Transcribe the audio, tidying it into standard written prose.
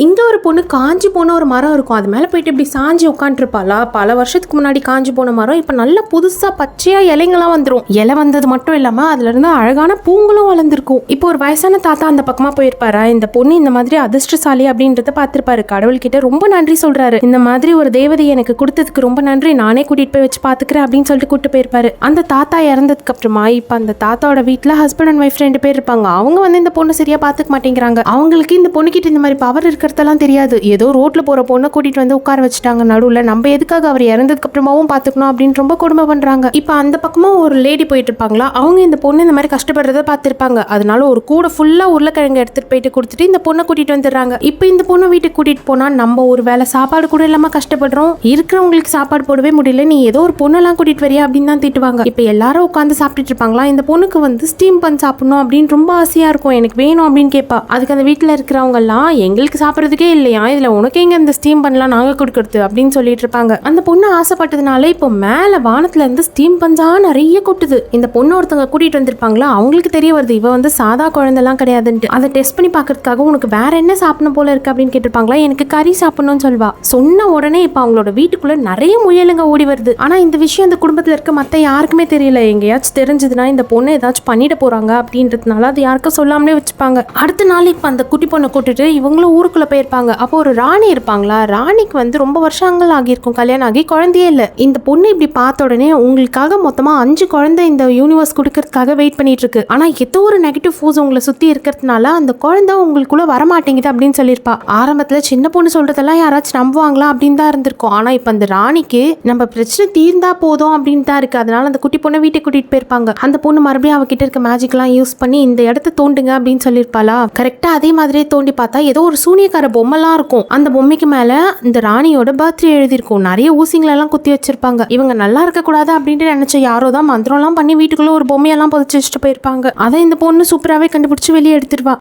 இங்க ஒரு பொண்ணு காஞ்சி போன ஒரு மரம் இருக்கும். அது மேல போயிட்டு இப்படி சாஞ்சி உட்காந்துருப்பாளா. பல வருஷத்துக்கு முன்னாடி காஞ்சி போன மரம் இப்ப நல்ல புதுசா பச்சையா இலைங்கெல்லாம் வந்துடும். இலை வந்தது மட்டும் இல்லாம அதுல இருந்து அழகான பூங்களும் வளர்ந்துருக்கும். இப்போ ஒரு வயசான தாத்தா அந்த பக்கமா போயிருப்பாரா. இந்த பொண்ணு இந்த மாதிரி அதிர்ஷ்டசாலி அப்படின்றத பார்த்திருப்பாரு. கடவுள்கிட்ட ரொம்ப நன்றி சொல்றாரு. இந்த மாதிரி ஒரு தேவதை எனக்கு கொடுத்ததுக்கு ரொம்ப நன்றி, நானே கூட்டிட்டு போய் வச்சு பாத்துக்கிறேன் அப்படின்னு சொல்லிட்டு கூட்டு போயிருப்பாரு. அந்த தாத்தா இறந்ததுக்கு அப்புறமா இப்ப அந்த தாத்தாவோட வீட்டுல ஹஸ்பண்ட் அண்ட் ஒய்ஃப் 2 பேர் இருப்பாங்க. அவங்க வந்து இந்த பொண்ணு சரியா பாத்துக்க மாட்டேங்கிறாங்க. அவங்களுக்கு இந்த பொண்ணு கிட்ட இந்த மாதிரி பவர் இருக்கிறதெல்லாம் தெரியாது. ஏதோ ரோட்ல போற பொண்ணை கூட்டிட்டு வந்து உட்கார வச்சுட்டாங்க நடுவுல. நம்ம எதுக்காக அவர் இறந்ததுக்கு அப்புறமாவும் பாத்துக்கணும் அப்படின்னு ரொம்ப கொடுமை பண்றாங்க. இப்ப அந்த பக்கமா ஒரு லேடி போயிட்டு இருப்பாங்களா. அவங்க இந்த பொண்ணு இந்த மாதிரி கஷ்டப்படுறத பார்த்திருப்பாங்க. அதனால ஒரு கூட ஃபுல்லா உருளைக்கிழங்கு எடுத்துட்டு போயிட்டு கொடுத்துட்டு இந்த பொண்ணை கூட்டிட்டு வந்துடுறாங்க. இப்ப இந்த பொண்ணை வீட்டுக்கு கூட்டிட்டு போனா நம்ம ஒரு வேளை சாப்பாடு கூட இல்லாம கஷ்டப்படுறோம், இருக்கிறவங்களுக்கு சாப்பாடு போடவே முடியல, நீ ஏதோ ஒரு பொண்ணெல்லாம் கூட்டிட்டு வரியா அப்படின்னு தான் திட்டுவாங்க. இப்ப எல்லாரும் உட்காந்து சாப்பிட்டுட்டு இருப்பாங்களா. இந்த பொண்ணுக்கு வந்து ஸ்டீம் பண்ணி சாப்பிடணும் அப்படின்னு ரொம்ப ஆசையா இருக்கும். எனக்கு வேணும் அப்படின்னு கேட்பா. அதுக்கு அந்த வீட்டுல இருக்கிறவங்க எல்லாம் எங்களுக்கு சாப்பிடறதுக்கே இல்லையா, இதுல உனக்கு எங்க இந்த ஸ்டீம் பண்ணலாம் நாங்க கொடுக்கறது அப்படின்னு சொல்லிட்டு இருப்பாங்க. அந்த பொண்ணு ஆசைப்பட்டதுனால இப்போ மேல வானத்துல இருந்து ஸ்டீம் பஞ்சா நிறைய கொட்டுது. இந்த பொண்ணு ஒருத்தவங்க கூட்டிட்டு வந்திருப்பாங்களா. அவங்களுக்கு தெரிய வருது இவ வந்து சாதா குழந்தைலாம் கிடையாதுன்ட்டு. அதை டெஸ்ட் பண்ணி பாக்குறதுக்காக உனக்கு வேற என்ன சாப்பிடணும் போல இருக்கு அப்படின்னு கேட்டிருப்பாங்களா. எனக்கு கறி சாப்பிடணும்னு சொல்வா. சொன்ன உடனே இப்ப அவங்களோட வீட்டுக்குள்ள நிறைய முயலுங்க ஓடி வருது. ஆனா இந்த விஷயம் அந்த குடும்பத்துல இருக்க மத்த யாருக்குமே தெரியல. எங்கேயாச்சும் தெரிஞ்சதுன்னா இந்த பொண்ணு ஏதாச்சும் பண்ணிட போறாங்க அப்படின்றதுனால அது யாருக்கும் சொல்லாமலே வச்சுப்பாங்க. அடுத்த நாள் இப்ப அந்த குட்டி பொண்ணை கூட்டிட்டு இவங்களும் ஊருக்குள்ள போயிருப்பாங்க. அப்போ ஒரு ராணி இருப்பாங்களா. ராணிக்கு வந்து ரொம்ப வருஷங்கள் ஆகியிருக்கும் கல்யாணம் ஆகி, குழந்தையே இல்ல. இந்த பொண்ணு இப்படி பார்த்த உடனே உங்களுக்காக மொத்தமா 5 குழந்தை இந்த யூனிவர்ஸ் கொடுக்கறதுக்காக வெயிட் பண்ணிட்டு இருக்கு. ஆனா ஏதோ ஒரு நெகட்டிவ் ஃபோர்ஸ் உங்களை சுத்தி இருக்கிறதுனால அந்த குழந்தை உங்களுக்குள்ள வரமாட்டேங்குது அப்படின்னு சொல்லியிருப்பா. ஆரம்பத்துல சின்ன பொண்ணு சொல்றதெல்லாம் யாராச்சும் நம்புவாங்களா அப்படின்னு தான் இருந்திருக்கும். ஆனா இப்ப அந்த ராணிக்கு நம்ம பிரச்சனை தீர்ந்தா போதும் அப்படின்னு தான் இருக்கு. அதனால அந்த குட்டி பொண்ணை வீட்டுக்கு கூட்டிட்டு போயிருப்பாங்க. அந்த பொண்ணு மறுபடியும் அவகிட்ட இருக்க மேஜிக் எல்லாம் யூஸ் பண்ணி இந்த இடத்த தோண்டுங்க அப்படின்னு சொல்லியிருப்பாளா. கரெக்டா அதே மாதிரியே தோண்டி பார்த்தா ஏதோ ஒரு சூனியக்கார பொம்மைலாம் இருக்கும். அந்த பொம்மைக்கு மேல இந்த ராணியோட பர்த்டே எழுதியிருக்கும். நிறைய ஊசிங்களெல்லாம் குத்தி வச்சிருப்பாங்க. இவங்க நல்லா இருக்க கூடாது அப்படின்னு நினைச்ச யாரோ தான் மந்திரம் எல்லாம் பண்ணி வீட்டுக்குள்ள ஒரு பொம்மையெல்லாம் புதைச்சு வச்சுட்டு போயிருப்பாங்க. அதை இந்த பொண்ணு சூப்பராகவே கண்டுபிடிச்சு வெளியே எடுத்துருவா.